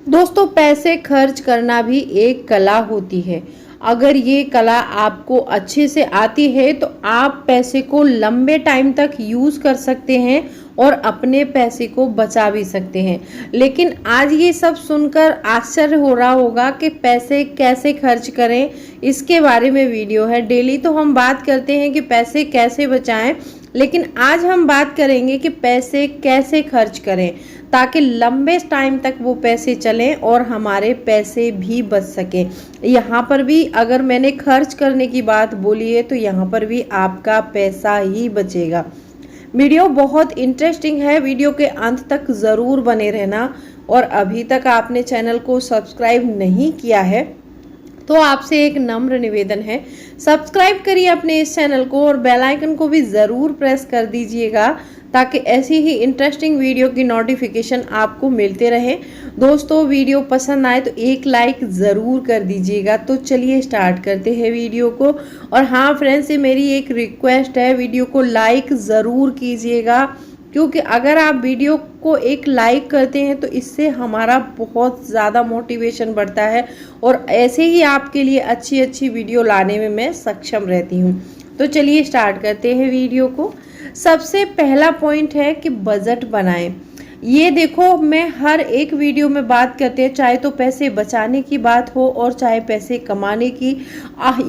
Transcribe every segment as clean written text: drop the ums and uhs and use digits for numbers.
दोस्तों, पैसे खर्च करना भी एक कला होती है। अगर ये कला आपको अच्छे से आती है तो आप पैसे को लंबे टाइम तक यूज़ कर सकते हैं और अपने पैसे को बचा भी सकते हैं। लेकिन आज ये सब सुनकर आश्चर्य हो रहा होगा कि पैसे कैसे खर्च करें, इसके बारे में वीडियो है। डेली तो हम बात करते हैं कि पैसे कैसे बचाएं, लेकिन आज हम बात करेंगे कि पैसे कैसे खर्च करें ताकि लंबे टाइम तक वो पैसे चलें और हमारे पैसे भी बच सकें। यहाँ पर भी अगर मैंने खर्च करने की बात बोली है तो यहाँ पर भी आपका पैसा ही बचेगा। वीडियो बहुत इंटरेस्टिंग है, वीडियो के अंत तक ज़रूर बने रहना। और अभी तक आपने चैनल को सब्सक्राइब नहीं किया है तो आपसे एक नम्र निवेदन है, सब्सक्राइब करिए अपने इस चैनल को और बेल आइकन को भी ज़रूर प्रेस कर दीजिएगा ताकि ऐसी ही इंटरेस्टिंग वीडियो की नोटिफिकेशन आपको मिलते रहे। दोस्तों, वीडियो पसंद आए तो एक लाइक ज़रूर कर दीजिएगा। तो चलिए स्टार्ट करते हैं वीडियो को। और हाँ फ्रेंड्स, से मेरी एक रिक्वेस्ट है, वीडियो को लाइक ज़रूर कीजिएगा, क्योंकि अगर आप वीडियो को एक लाइक करते हैं तो इससे हमारा बहुत ज़्यादा मोटिवेशन बढ़ता है और ऐसे ही आपके लिए अच्छी अच्छी वीडियो लाने में मैं सक्षम रहती हूँ। तो चलिए स्टार्ट करते हैं वीडियो को। सबसे पहला पॉइंट है कि बजट बनाएं। ये देखो, मैं हर एक वीडियो में बात करते हैं, चाहे तो पैसे बचाने की बात हो और चाहे पैसे कमाने की।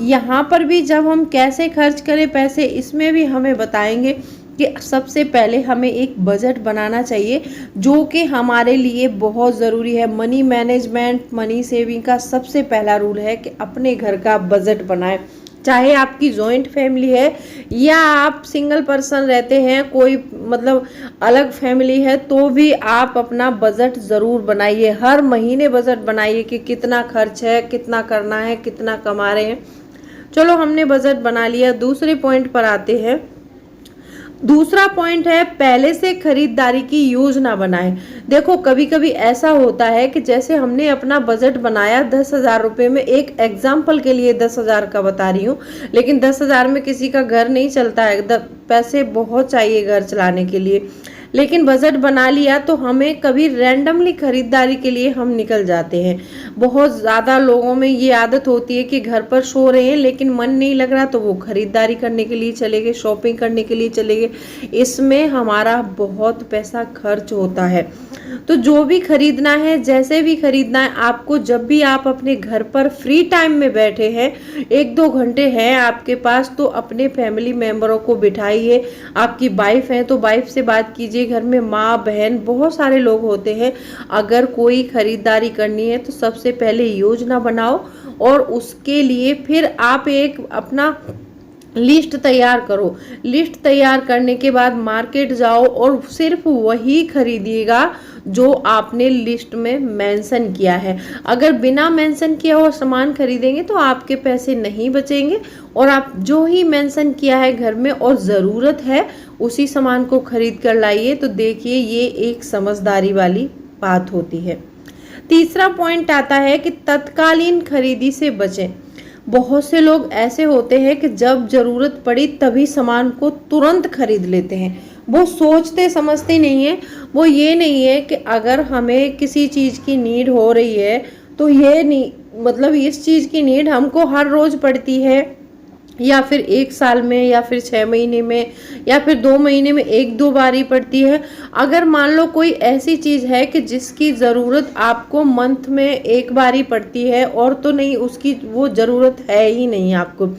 यहाँ पर भी जब हम कैसे खर्च करें पैसे, इसमें भी हमें बताएंगे कि सबसे पहले हमें एक बजट बनाना चाहिए, जो कि हमारे लिए बहुत ज़रूरी है। मनी मैनेजमेंट, मनी सेविंग का सबसे पहला रूल है कि अपने घर का बजट बनाएं। चाहे आपकी जॉइंट फैमिली है या आप सिंगल पर्सन रहते हैं, कोई मतलब अलग फैमिली है, तो भी आप अपना बजट ज़रूर बनाइए। हर महीने बजट बनाइए कि कितना खर्च है, कितना करना है, कितना कमा रहे हैं। चलो, हमने बजट बना लिया। दूसरे पॉइंट पर आते हैं। दूसरा पॉइंट है, पहले से खरीदारी की योजना बनाएं। देखो, कभी कभी ऐसा होता है कि जैसे हमने अपना बजट बनाया 10,000 रुपये में, एक एग्जाम्पल के लिए 10,000 का बता रही हूँ, लेकिन 10,000 में किसी का घर नहीं चलता है, पैसे बहुत चाहिए घर चलाने के लिए। लेकिन बजट बना लिया तो हमें कभी रैंडमली खरीदारी के लिए हम निकल जाते हैं। बहुत ज़्यादा लोगों में ये आदत होती है कि घर पर सो रहे हैं लेकिन मन नहीं लग रहा तो वो खरीदारी करने के लिए चले गए, शॉपिंग करने के लिए चले गए। इसमें हमारा बहुत पैसा खर्च होता है। तो जो भी खरीदना है, जैसे भी खरीदना है आपको, जब भी आप अपने घर पर फ्री टाइम में बैठे हैं, 1-2 घंटे हैं आपके पास, तो अपने फैमिली मेंबरों को बिठाइए। आपकी वाइफ है तो वाइफ से बात कीजिए, घर में माँ बहन बहुत सारे लोग होते हैं। अगर कोई खरीदारी करनी है तो सबसे पहले योजना बनाओ और उसके लिए फिर आप एक अपना लिस्ट तैयार करो। लिस्ट तैयार करने के बाद मार्केट जाओ और सिर्फ वही खरीदिएगा जो आपने लिस्ट में मेंशन किया है। अगर बिना मेंशन किया हुआ सामान खरीदेंगे तो आपके पैसे नहीं बचेंगे, और आप जो ही मेंशन किया है घर में और ज़रूरत है उसी सामान को खरीद कर लाइए। तो देखिए, ये एक समझदारी वाली बात होती है। तीसरा पॉइंट आता है कि तत्कालीन खरीदी से बचें। बहुत से लोग ऐसे होते हैं कि जब ज़रूरत पड़ी तभी सामान को तुरंत खरीद लेते हैं। वो सोचते समझते नहीं है। वो ये नहीं है कि अगर हमें किसी चीज़ की नीड हो रही है तो ये नहीं मतलब इस चीज़ की नीड हमको हर रोज़ पड़ती है, या फिर 1 साल में, या फिर 6 महीने में, या फिर 2 महीने में 1-2 बार ही पड़ती है। अगर मान लो कोई ऐसी चीज़ है कि जिसकी ज़रूरत आपको मंथ में 1 बार ही पड़ती है, और तो नहीं, उसकी वो ज़रूरत है ही नहीं आपको,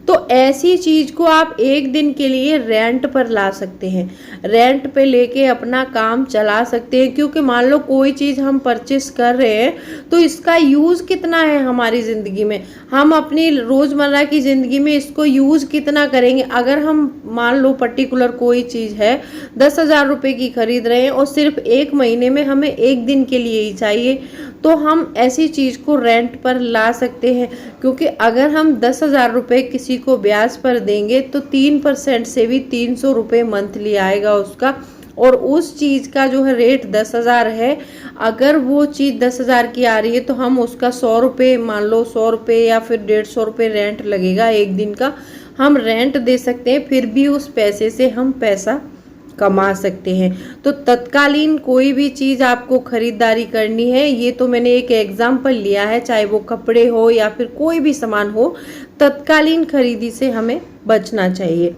तो ऐसी चीज़ को आप 1 दिन के लिए रेंट पर ला सकते हैं। रेंट पे लेके अपना काम चला सकते हैं, क्योंकि मान लो कोई चीज़ हम परचेस कर रहे हैं तो इसका यूज़ कितना है हमारी ज़िंदगी में, हम अपनी रोज़मर्रा की ज़िंदगी में इसको यूज़ कितना करेंगे। अगर हम मान लो पर्टिकुलर कोई चीज़ है 10,000 रुपये की खरीद रहे हैं और सिर्फ 1 महीने में हमें 1 दिन के लिए ही चाहिए, तो हम ऐसी चीज़ को रेंट पर ला सकते हैं। क्योंकि अगर हम 10,000 रुपये किसी को ब्याज पर देंगे तो 3% से भी 300 रुपये मंथली आएगा उसका, और उस चीज़ का जो है रेट 10,000 है। अगर वो चीज़ 10,000 की आ रही है तो हम उसका 100 रुपये, मान लो 100 रुपये या फिर 150 रुपये रेंट लगेगा 1 दिन का, हम रेंट दे सकते हैं। फिर भी उस पैसे से हम पैसा कमा सकते हैं। तो तत्कालीन कोई भी चीज़ आपको खरीदारी करनी है, ये तो मैंने एक एग्जाम्पल लिया है, चाहे वो कपड़े हो या फिर कोई भी सामान हो, तत्कालीन खरीदी से हमें बचना चाहिए।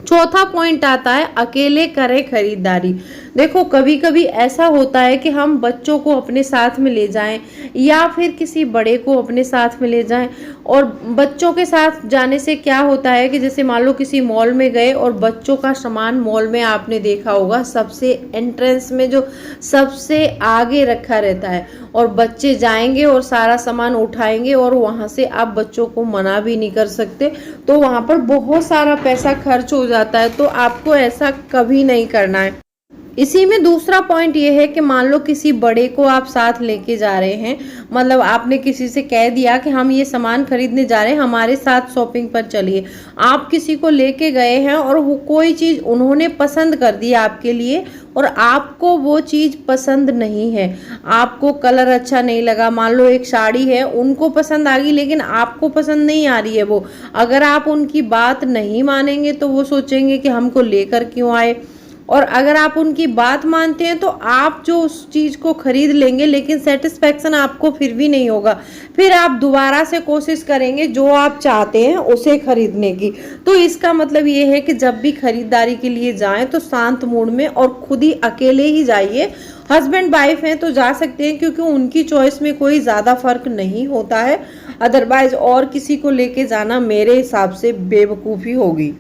चौथा पॉइंट आता है अकेले करें खरीदारी। देखो कभी कभी ऐसा होता है कि हम बच्चों को अपने साथ में ले जाएं या फिर किसी बड़े को अपने साथ में ले जाएं, और बच्चों के साथ जाने से क्या होता है कि जैसे मान लो किसी मॉल में गए और बच्चों का सामान मॉल में आपने देखा होगा सबसे एंट्रेंस में जो सबसे आगे रखा रहता है, और बच्चे जाएंगे और सारा सामान उठाएंगे और वहां से आप बच्चों को मना भी नहीं कर सकते, तो वहां पर बहुत सारा पैसा खर्च हो जाता है। तो आपको ऐसा कभी नहीं करना है। इसी में दूसरा पॉइंट ये है कि मान लो किसी बड़े को आप साथ लेके जा रहे हैं, मतलब आपने किसी से कह दिया कि हम ये सामान खरीदने जा रहे हैं, हमारे साथ शॉपिंग पर चलिए। आप किसी को लेके गए हैं और वो कोई चीज़ उन्होंने पसंद कर दी आपके लिए और आपको वो चीज़ पसंद नहीं है, आपको कलर अच्छा नहीं लगा, मान लो एक साड़ी है उनको पसंद आ गई लेकिन आपको पसंद नहीं आ रही है वो, अगर आप उनकी बात नहीं मानेंगे तो वो सोचेंगे कि हमको लेकर क्यों आए, और अगर आप उनकी बात मानते हैं तो आप जो उस चीज़ को खरीद लेंगे लेकिन सेटिस्फैक्शन आपको फिर भी नहीं होगा, फिर आप दोबारा से कोशिश करेंगे जो आप चाहते हैं उसे खरीदने की। तो इसका मतलब ये है कि जब भी खरीदारी के लिए जाएं तो शांत मूड में और खुद ही अकेले ही जाइए। हस्बैंड वाइफ हैं तो जा सकते हैं क्योंकि उनकी चॉइस में कोई ज़्यादा फर्क नहीं होता है, अदरवाइज और किसी को लेके जाना मेरे हिसाब से बेवकूफ़ी होगी।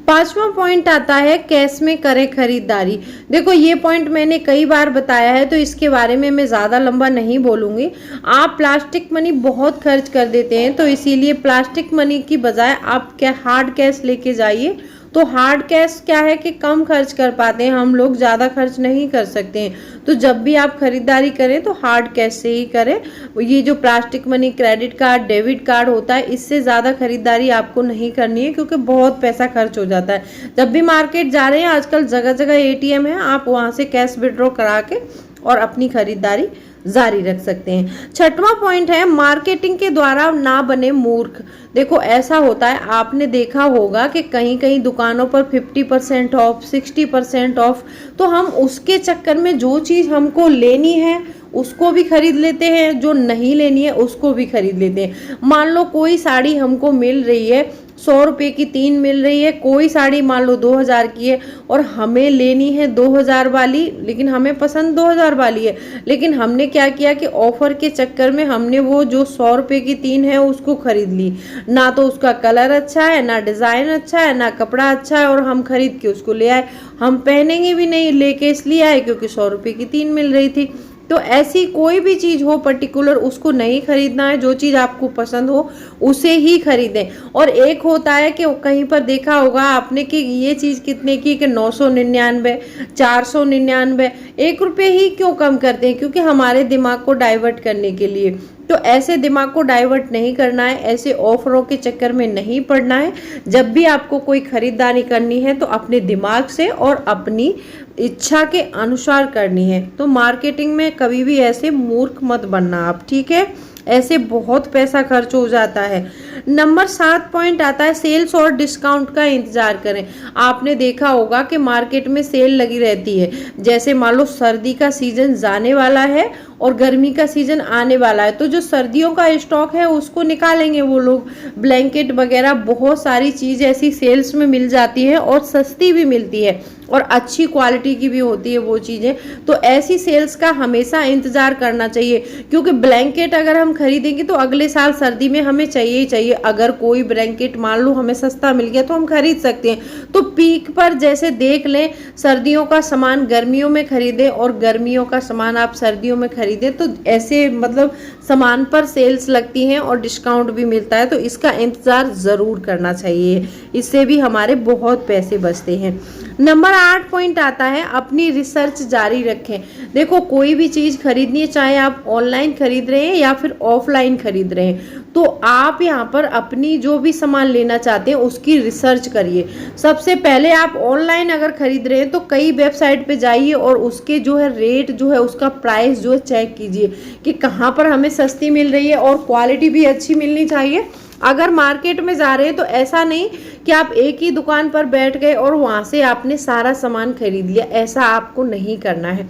पांचवा पॉइंट आता है कैश में करें खरीदारी। देखो ये पॉइंट मैंने कई बार बताया है तो इसके बारे में मैं ज़्यादा लंबा नहीं बोलूँगी। आप प्लास्टिक मनी बहुत खर्च कर देते हैं, तो इसीलिए प्लास्टिक मनी की बजाय आप क्या हार्ड कैश लेके जाइए। तो हार्ड कैश क्या है कि कम खर्च कर पाते हैं हम लोग, ज़्यादा खर्च नहीं कर सकते हैं। तो जब भी आप खरीदारी करें तो हार्ड कैश से ही करें। ये जो plastic money, credit card, debit card होता है, इससे ज़्यादा खरीदारी आपको नहीं करनी है क्योंकि बहुत पैसा खर्च हो जाता है। जब भी मार्केट जा रहे हैं आजकल जगह जगह ATM है, आप वहाँ से कैश विड्रॉ करा के और अपनी खरीदारी जारी रख सकते हैं। छठवां पॉइंट है मार्केटिंग के द्वारा ना बने मूर्ख। देखो ऐसा होता है, आपने देखा होगा कि कहीं कहीं दुकानों पर 50% ऑफ, 60% ऑफ, तो हम उसके चक्कर में जो चीज़ हमको लेनी है उसको भी खरीद लेते हैं, जो नहीं लेनी है उसको भी खरीद लेते हैं। मान लो कोई साड़ी हमको मिल रही है 100 रुपये की 3 मिल रही है, कोई साड़ी मान लो 2000 की है और हमें लेनी है 2000 वाली, लेकिन हमें पसंद 2000 वाली है, लेकिन हमने क्या किया कि ऑफर के चक्कर में हमने वो जो 100 रुपये की 3 है उसको खरीद ली। ना तो उसका कलर अच्छा है, ना डिज़ाइन अच्छा है, ना कपड़ा अच्छा है, और हम खरीद के उसको ले आए। हम पहनेंगे भी नहीं, लेके इसलिए आए क्योंकि 100 रुपये की 3 मिल रही थी। तो ऐसी कोई भी चीज़ हो पर्टिकुलर उसको नहीं खरीदना है, जो चीज़ आपको पसंद हो उसे ही खरीदें। और एक होता है कि कहीं पर देखा होगा आपने कि ये चीज़ कितने की, कि 999, 499, 1 रुपये ही क्यों कम करते हैं, क्योंकि हमारे दिमाग को डाइवर्ट करने के लिए। तो ऐसे दिमाग को डाइवर्ट नहीं करना है, ऐसे ऑफरों के चक्कर में नहीं पड़ना है। जब भी आपको कोई खरीदारी करनी है तो अपने दिमाग से और अपनी इच्छा के अनुसार करनी है। तो मार्केटिंग में कभी भी ऐसे मूर्ख मत बनना आप, ठीक है, ऐसे बहुत पैसा खर्च हो जाता है। नंबर 7 पॉइंट आता है सेल्स और डिस्काउंट का इंतजार करें। आपने देखा होगा कि मार्केट में सेल लगी रहती है, जैसे मान लो सर्दी का सीजन जाने वाला है और गर्मी का सीजन आने वाला है, तो जो सर्दियों का स्टॉक है उसको निकालेंगे वो लोग। ब्लैंकेट वगैरह बहुत सारी चीज़ ऐसी सेल्स में मिल जाती है और सस्ती भी मिलती है और अच्छी क्वालिटी की भी होती है वो चीज़ें। तो ऐसी सेल्स का हमेशा इंतज़ार करना चाहिए, क्योंकि ब्लैंकेट अगर हम खरीदेंगे तो अगले साल सर्दी में हमें चाहिए ही चाहिए। अगर कोई ब्लैंकेट मान लो हमें सस्ता मिल गया तो हम खरीद सकते हैं। तो पीक पर जैसे देख लें, सर्दियों का सामान गर्मियों में खरीदें और गर्मियों का सामान आप सर्दियों में खरीदें, तो ऐसे मतलब सामान पर सेल्स लगती हैं और डिस्काउंट भी मिलता है। तो इसका इंतज़ार ज़रूर करना चाहिए, इससे भी हमारे बहुत पैसे बचते हैं। नंबर 8 पॉइंट आता है अपनी रिसर्च जारी रखें। देखो कोई भी चीज़ खरीदनी है, चाहे आप ऑनलाइन खरीद रहे हैं या फिर ऑफलाइन खरीद रहे हैं, तो आप यहाँ पर अपनी जो भी सामान लेना चाहते हैं उसकी रिसर्च करिए। सबसे पहले आप ऑनलाइन अगर खरीद रहे हैं तो कई वेबसाइट पे जाइए और उसके जो है रेट जो है उसका प्राइस जो है चेक कीजिए कि कहाँ पर हमें सस्ती मिल रही है और क्वालिटी भी अच्छी मिलनी चाहिए। अगर मार्केट में जा रहे हैं तो ऐसा नहीं कि आप एक ही दुकान पर बैठ गए और वहां से आपने सारा सामान खरीद लिया, ऐसा आपको नहीं करना है।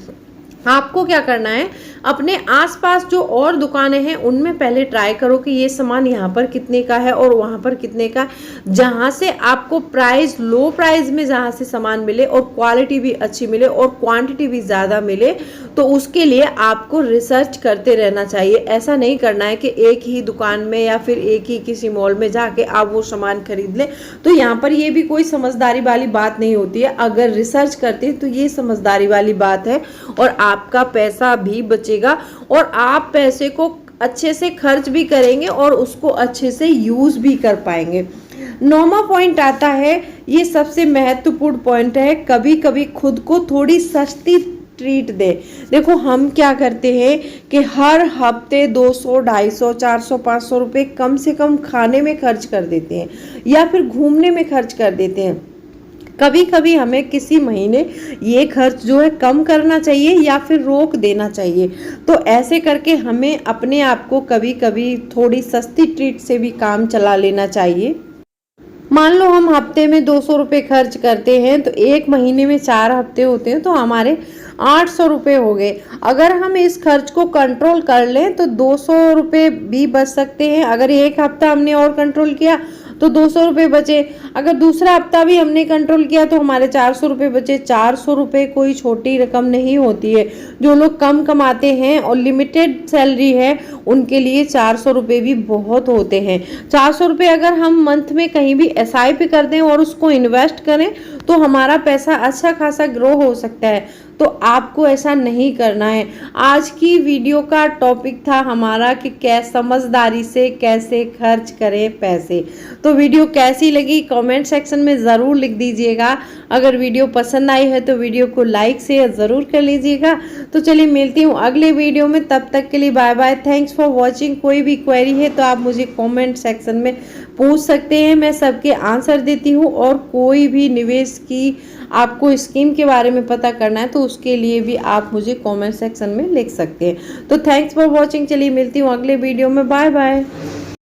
आपको क्या करना है, अपने आसपास जो और दुकानें हैं उनमें पहले ट्राई करो कि ये सामान यहाँ पर कितने का है और वहाँ पर कितने का, जहाँ से आपको प्राइस लो प्राइस में जहाँ से सामान मिले और क्वालिटी भी अच्छी मिले और क्वांटिटी भी ज़्यादा मिले, तो उसके लिए आपको रिसर्च करते रहना चाहिए। ऐसा नहीं करना है कि एक ही दुकान में या फिर एक ही किसी मॉल में जाके आप वो सामान खरीद लें। तो यहाँ पर ये भी कोई समझदारी वाली बात नहीं होती है। अगर रिसर्च करते हैं तो ये समझदारी वाली बात है और आपका पैसा भी बचेगा और आप पैसे को अच्छे से खर्च भी करेंगे और उसको अच्छे से यूज भी कर पाएंगे। 9वां पॉइंट आता है, ये सबसे महत्वपूर्ण पॉइंट है, कभी कभी खुद को थोड़ी सस्ती ट्रीट दे। देखो हम क्या करते हैं कि हर हफ्ते 200, 250, 400, 500 रुपये कम से कम खाने में खर्च कर देते हैं या फिर घूमने में खर्च कर देते हैं। कभी कभी हमें किसी महीने ये खर्च जो है कम करना चाहिए या फिर रोक देना चाहिए। तो ऐसे करके हमें अपने आप को कभी कभी थोड़ी सस्ती ट्रीट से भी काम चला लेना चाहिए। मान लो हम हफ्ते में 200 रुपये खर्च करते हैं तो एक महीने में 4 हफ्ते होते हैं तो हमारे 800 रुपये हो गए। अगर हम इस खर्च को कंट्रोल कर लें तो 200 रुपये भी बच सकते हैं। अगर एक हफ्ता हमने और कंट्रोल किया तो 200 रुपये बचे। अगर दूसरा हफ्ता भी हमने कंट्रोल किया तो हमारे 400 रुपये बचे। 400 रुपये कोई छोटी रकम नहीं होती है। जो लोग कम कमाते हैं और लिमिटेड सैलरी है उनके लिए 400 रुपये भी बहुत होते हैं। 400 रुपये अगर हम मंथ में कहीं भी SIP कर दें और उसको इन्वेस्ट करें तो हमारा पैसा अच्छा खासा ग्रो हो सकता है। तो आपको ऐसा नहीं करना है। आज की वीडियो का टॉपिक था हमारा कि कैसे समझदारी से कैसे खर्च करें पैसे। तो वीडियो कैसी लगी कमेंट सेक्शन में ज़रूर लिख दीजिएगा। अगर वीडियो पसंद आई है तो वीडियो को लाइक शेयर ज़रूर कर लीजिएगा। तो चलिए मिलती हूँ अगले वीडियो में, तब तक के लिए bye bye. Thanks for watching. कोई भी क्वेरी है तो आप मुझे कमेंट सेक्शन में पूछ सकते हैं, मैं सबके आंसर देती हूँ। और कोई भी निवेश की आपको स्कीम के बारे में पता करना है तो उसके लिए भी आप मुझे कमेंट सेक्शन में लिख सकते हैं। तो थैंक्स फॉर वॉचिंग। चलिए मिलती हूँ अगले वीडियो में, बाय बाय।